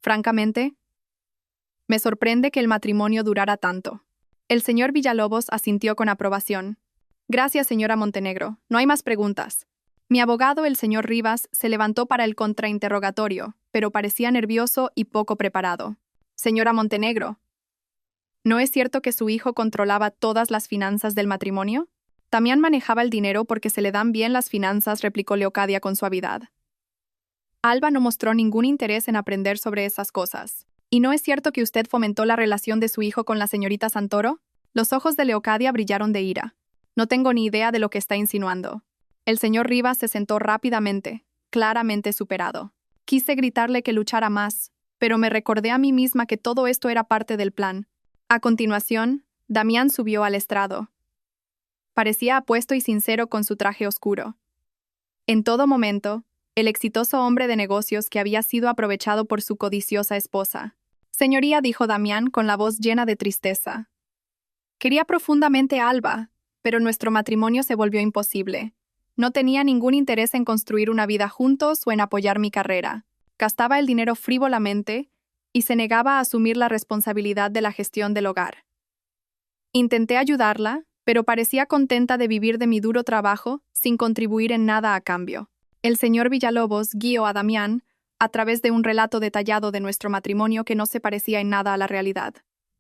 Speaker 1: Francamente, me sorprende que el matrimonio durara tanto. El señor Villalobos asintió con aprobación. Gracias, señora Montenegro. No hay más preguntas. Mi abogado, el señor Rivas, se levantó para el contrainterrogatorio, pero parecía nervioso y poco preparado. Señora Montenegro, ¿no es cierto que su hijo controlaba todas las finanzas del matrimonio? Damián manejaba el dinero porque se le dan bien las finanzas, replicó Leocadia con suavidad. Alba no mostró ningún interés en aprender sobre esas cosas. ¿Y no es cierto que usted fomentó la relación de su hijo con la señorita Santoro? Los ojos de Leocadia brillaron de ira. No tengo ni idea de lo que está insinuando. El señor Rivas se sentó rápidamente, claramente superado. Quise gritarle que luchara más, pero me recordé a mí misma que todo esto era parte del plan. A continuación, Damián subió al estrado. Parecía apuesto y sincero con su traje oscuro. En todo momento, el exitoso hombre de negocios que había sido aprovechado por su codiciosa esposa. Señoría, dijo Damián con la voz llena de tristeza. Quería profundamente a Alba, pero nuestro matrimonio se volvió imposible. No tenía ningún interés en construir una vida juntos o en apoyar mi carrera. Gastaba el dinero frívolamente y se negaba a asumir la responsabilidad de la gestión del hogar. Intenté ayudarla, pero parecía contenta de vivir de mi duro trabajo sin contribuir en nada a cambio. El señor Villalobos guió a Damián a través de un relato detallado de nuestro matrimonio que no se parecía en nada a la realidad.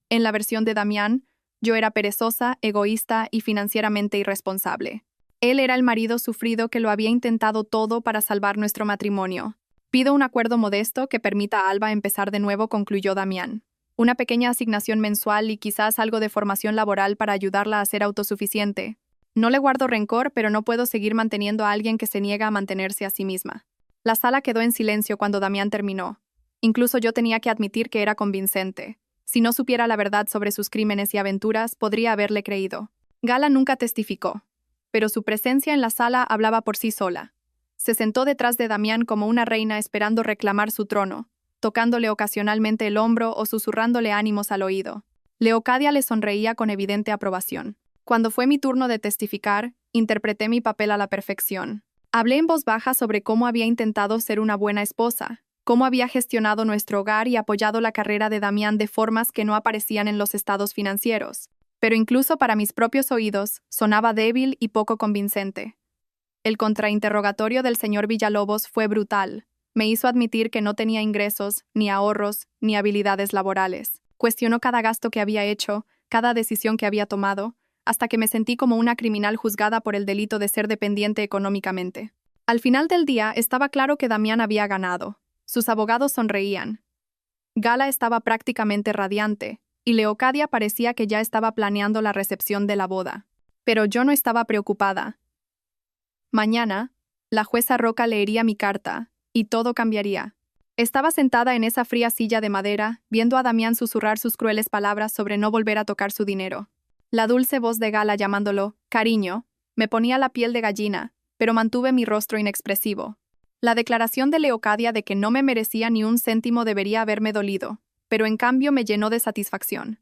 Speaker 1: En la versión de Damián, yo era perezosa, egoísta y financieramente irresponsable. Él era el marido sufrido que lo había intentado todo para salvar nuestro matrimonio. Pido un acuerdo modesto que permita a Alba empezar de nuevo, concluyó Damián. Una pequeña asignación mensual y quizás algo de formación laboral para ayudarla a ser autosuficiente. No le guardo rencor, pero no puedo seguir manteniendo a alguien que se niega a mantenerse a sí misma. La sala quedó en silencio cuando Damián terminó. Incluso yo tenía que admitir que era convincente. Si no supiera la verdad sobre sus crímenes y aventuras, podría haberle creído. Gala nunca testificó, pero su presencia en la sala hablaba por sí sola. Se sentó detrás de Damián como una reina esperando reclamar su trono, tocándole ocasionalmente el hombro o susurrándole ánimos al oído. Leocadia le sonreía con evidente aprobación. Cuando fue mi turno de testificar, interpreté mi papel a la perfección. Hablé en voz baja sobre cómo había intentado ser una buena esposa, cómo había gestionado nuestro hogar y apoyado la carrera de Damián de formas que no aparecían en los estados financieros. Pero incluso para mis propios oídos, sonaba débil y poco convincente. El contrainterrogatorio del señor Villalobos fue brutal. Me hizo admitir que no tenía ingresos, ni ahorros, ni habilidades laborales. Cuestionó cada gasto que había hecho, cada decisión que había tomado, hasta que me sentí como una criminal juzgada por el delito de ser dependiente económicamente. Al final del día, estaba claro que Damián había ganado. Sus abogados sonreían. Gala estaba prácticamente radiante, y Leocadia parecía que ya estaba planeando la recepción de la boda. Pero yo no estaba preocupada. Mañana, la jueza Roca leería mi carta, y todo cambiaría. Estaba sentada en esa fría silla de madera, viendo a Damián susurrar sus crueles palabras sobre no volver a tocar su dinero. La dulce voz de Gala llamándolo «cariño» me ponía la piel de gallina, pero mantuve mi rostro inexpresivo. La declaración de Leocadia de que no me merecía ni un céntimo debería haberme dolido, pero en cambio me llenó de satisfacción.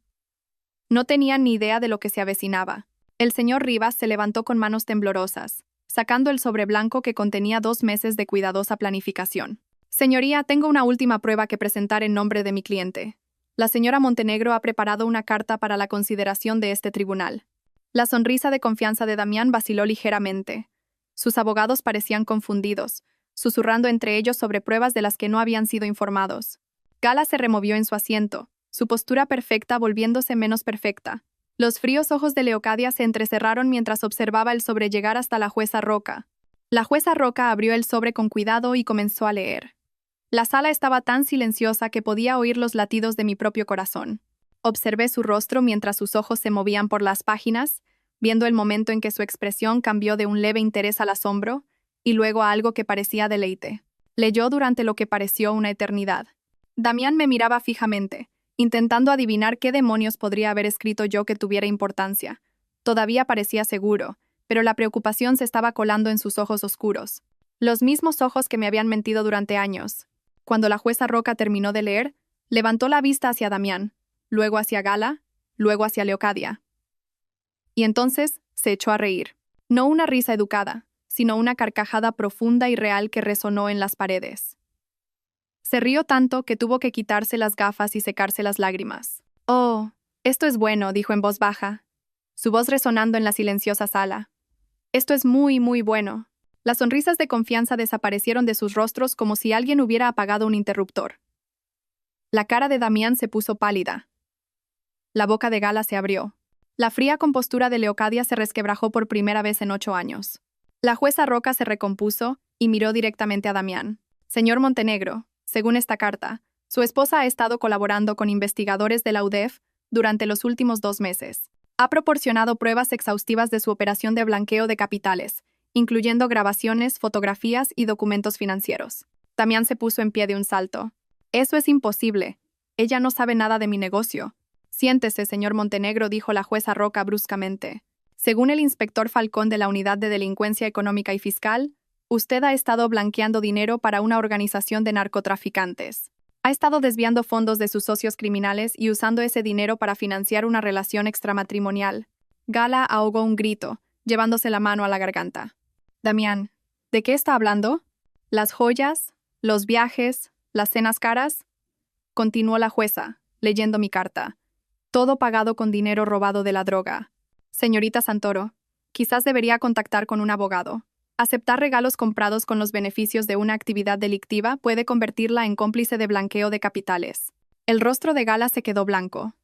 Speaker 1: No tenía ni idea de lo que se avecinaba. El señor Rivas se levantó con manos temblorosas, sacando el sobre blanco que contenía 2 meses de cuidadosa planificación. Señoría, tengo una última prueba que presentar en nombre de mi cliente. La señora Montenegro ha preparado una carta para la consideración de este tribunal. La sonrisa de confianza de Damián vaciló ligeramente. Sus abogados parecían confundidos, susurrando entre ellos sobre pruebas de las que no habían sido informados. Gala se removió en su asiento, su postura perfecta volviéndose menos perfecta. Los fríos ojos de Leocadia se entrecerraron mientras observaba el sobre llegar hasta la jueza Roca. La jueza Roca abrió el sobre con cuidado y comenzó a leer. La sala estaba tan silenciosa que podía oír los latidos de mi propio corazón. Observé su rostro mientras sus ojos se movían por las páginas, viendo el momento en que su expresión cambió de un leve interés al asombro y luego a algo que parecía deleite. Leyó durante lo que pareció una eternidad. Damián me miraba fijamente, intentando adivinar qué demonios podría haber escrito yo que tuviera importancia. Todavía parecía seguro, pero la preocupación se estaba colando en sus ojos oscuros. Los mismos ojos que me habían mentido durante años. Cuando la jueza Roca terminó de leer, levantó la vista hacia Damián, luego hacia Gala, luego hacia Leocadia. Y entonces se echó a reír. No una risa educada, sino una carcajada profunda y real que resonó en las paredes. Se rió tanto que tuvo que quitarse las gafas y secarse las lágrimas. «Oh, esto es bueno», dijo en voz baja, su voz resonando en la silenciosa sala. «Esto es muy, muy bueno». Las sonrisas de confianza desaparecieron de sus rostros como si alguien hubiera apagado un interruptor. La cara de Damián se puso pálida. La boca de Gala se abrió. La fría compostura de Leocadia se resquebrajó por primera vez en 8 años. La jueza Roca se recompuso y miró directamente a Damián. «Señor Montenegro, según esta carta, su esposa ha estado colaborando con investigadores de la UDEF durante los últimos 2 meses. Ha proporcionado pruebas exhaustivas de su operación de blanqueo de capitales, incluyendo grabaciones, fotografías y documentos financieros». Damián se puso en pie de un salto. «Eso es imposible. Ella no sabe nada de mi negocio». «Siéntese, señor Montenegro», dijo la jueza Roca bruscamente. «Según el inspector Falcón de la Unidad de Delincuencia Económica y Fiscal, usted ha estado blanqueando dinero para una organización de narcotraficantes. Ha estado desviando fondos de sus socios criminales y usando ese dinero para financiar una relación extramatrimonial». Gala ahogó un grito, llevándose la mano a la garganta. «Damián, ¿de qué está hablando? ¿Las joyas? ¿Los viajes? ¿Las cenas caras?», continuó la jueza, leyendo mi carta. «Todo pagado con dinero robado de la droga. Señorita Santoro, quizás debería contactar con un abogado. Aceptar regalos comprados con los beneficios de una actividad delictiva puede convertirla en cómplice de blanqueo de capitales». El rostro de Gala se quedó blanco.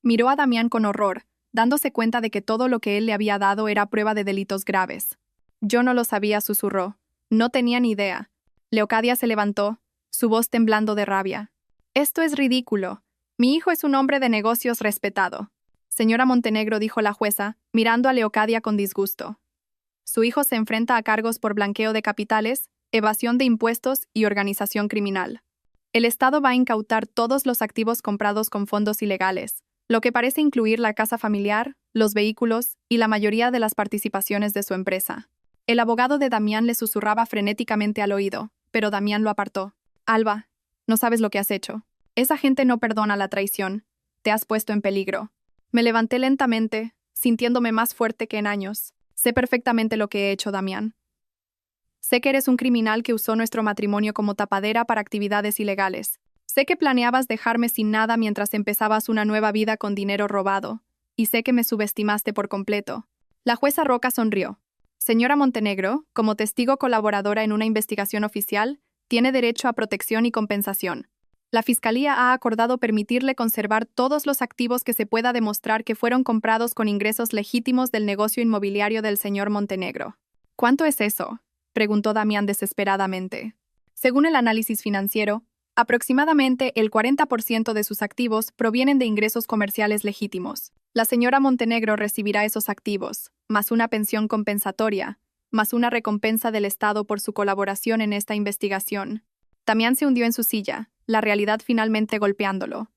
Speaker 1: Miró a Damián con horror, dándose cuenta de que todo lo que él le había dado era prueba de delitos graves. «Yo no lo sabía», susurró. «No tenía ni idea». Leocadia se levantó, su voz temblando de rabia. «Esto es ridículo. Mi hijo es un hombre de negocios respetado». «Señora Montenegro», dijo la jueza, mirando a Leocadia con disgusto. «Su hijo se enfrenta a cargos por blanqueo de capitales, evasión de impuestos y organización criminal. El Estado va a incautar todos los activos comprados con fondos ilegales, lo que parece incluir la casa familiar, los vehículos y la mayoría de las participaciones de su empresa». El abogado de Damián le susurraba frenéticamente al oído, pero Damián lo apartó. «Alba, no sabes lo que has hecho. Esa gente no perdona la traición. Te has puesto en peligro». Me levanté lentamente, sintiéndome más fuerte que en años. «Sé perfectamente lo que he hecho, Damián. Sé que eres un criminal que usó nuestro matrimonio como tapadera para actividades ilegales. Sé que planeabas dejarme sin nada mientras empezabas una nueva vida con dinero robado. Y sé que me subestimaste por completo». La jueza Roca sonrió. «Señora Montenegro, como testigo colaboradora en una investigación oficial, tiene derecho a protección y compensación. La Fiscalía ha acordado permitirle conservar todos los activos que se pueda demostrar que fueron comprados con ingresos legítimos del negocio inmobiliario del señor Montenegro». «¿Cuánto es eso?», preguntó Damián desesperadamente. «Según el análisis financiero, aproximadamente el 40% de sus activos provienen de ingresos comerciales legítimos. La señora Montenegro recibirá esos activos, más una pensión compensatoria, más una recompensa del Estado por su colaboración en esta investigación». Damián se hundió en su silla, la realidad finalmente golpeándolo.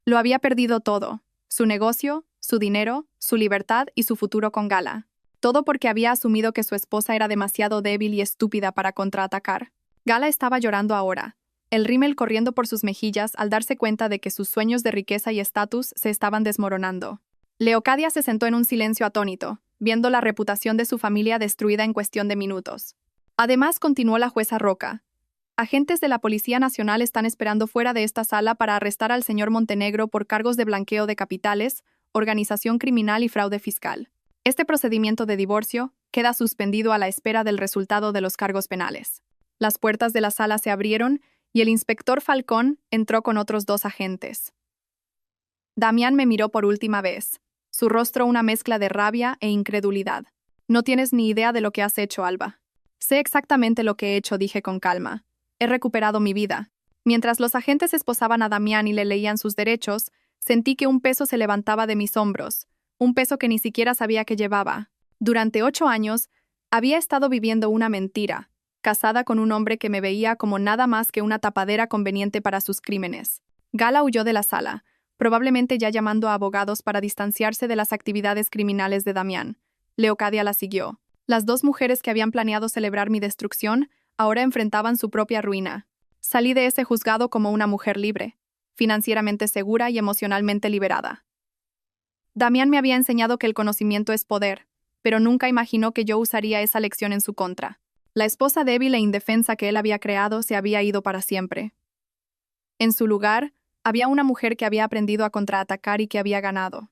Speaker 1: Lo había perdido todo: su negocio, su dinero, su libertad y su futuro con Gala. Todo porque había asumido que su esposa era demasiado débil y estúpida para contraatacar. Gala estaba llorando ahora, el rímel corriendo por sus mejillas al darse cuenta de que sus sueños de riqueza y estatus se estaban desmoronando. Leocadia se sentó en un silencio atónito, viendo la reputación de su familia destruida en cuestión de minutos. Además, continuó la jueza Roca, agentes de la Policía Nacional están esperando fuera de esta sala para arrestar al señor Montenegro por cargos de blanqueo de capitales, organización criminal y fraude fiscal. Este procedimiento de divorcio queda suspendido a la espera del resultado de los cargos penales». Las puertas de la sala se abrieron y el inspector Falcón entró con otros 2 agentes. Damián me miró por última vez, su rostro una mezcla de rabia e incredulidad. No tienes ni idea de lo que has hecho, Alba. Sé exactamente lo que he hecho, dije con calma. He recuperado mi vida. Mientras los agentes esposaban a Damián y le leían sus derechos, sentí que un peso se levantaba de mis hombros, un peso que ni siquiera sabía que llevaba. Durante 8 años, había estado viviendo una mentira, casada con un hombre que me veía como nada más que una tapadera conveniente para sus crímenes. Gala huyó de la sala, probablemente ya llamando a abogados para distanciarse de las actividades criminales de Damián. Leocadia la siguió. Las 2 mujeres que habían planeado celebrar mi destrucción ahora enfrentaban su propia ruina. Salí de ese juzgado como una mujer libre, financieramente segura y emocionalmente liberada. Damián me había enseñado que el conocimiento es poder, pero nunca imaginó que yo usaría esa lección en su contra. La esposa débil e indefensa que él había creado se había ido para siempre. En su lugar, había una mujer que había aprendido a contraatacar y que había ganado.